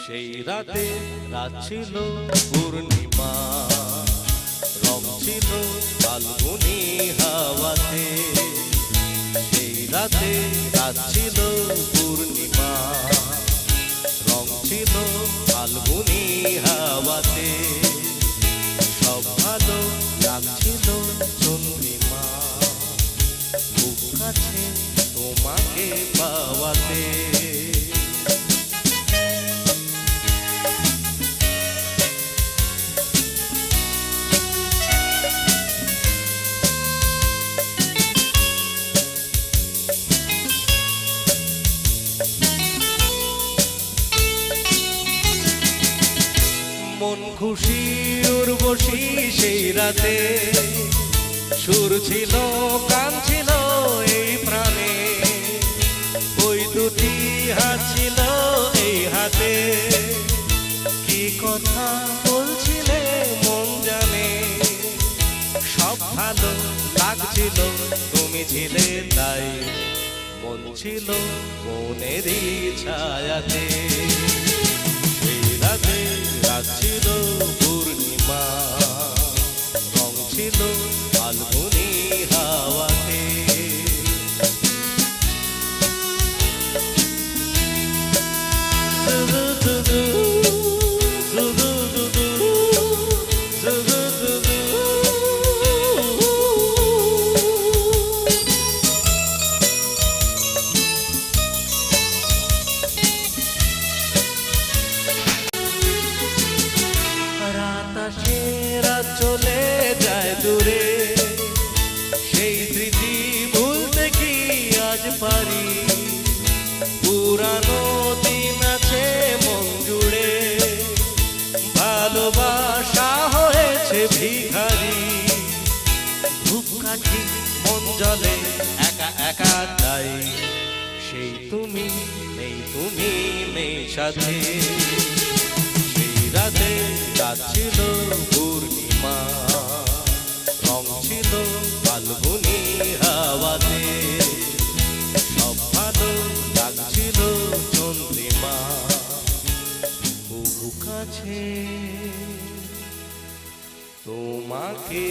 সেই রাতে রাত ছিল পূর্ণিমা, রং ছিল ফাল্গুনি হাওয়াতে। সেই রাতে রাত ছিল পূর্ণিমা, রং ছিল ফাল্গুনি হাওয়াতে। সব ভালো লাগছিল চন্দ্রিমা, খুব কাছে তোমাকে পাওয়াতে। মন খুশি উর্বশী সেই রাতে, সুর ছিল গান ছিল এই প্রাণে। ওই দুটি হাত ছিল এই হাতে, কি কথা বলছিলে মন জানে। সব ভালো লাগছিল তুমি ছিলে তাই, মন ছিল মনেরই ছায়াতে। সেই রাতে রাত ছিল পূর্ণিমা, রং ছিল ফাল্গুনি হাওয়াতে। রাত চলে যায় দূরে, সেই স্মৃতি ভুলতে কি আজ পারি। পুরানো দিন আছে মন জুড়ে, ভালোবাসা হয়েছে ভিখারি। ধূপকাঠি মন জলে একা একা তাই, সেই তুমি নেই তুমি নেই সাথে। সেই রাতে রাত ছিল পূর্ণিমা, রং ছিল ফাল্গুনি হাওয়াতে। সব ভালো লাগছিল চন্দ্রিমা, খুব কাছে তোমাকে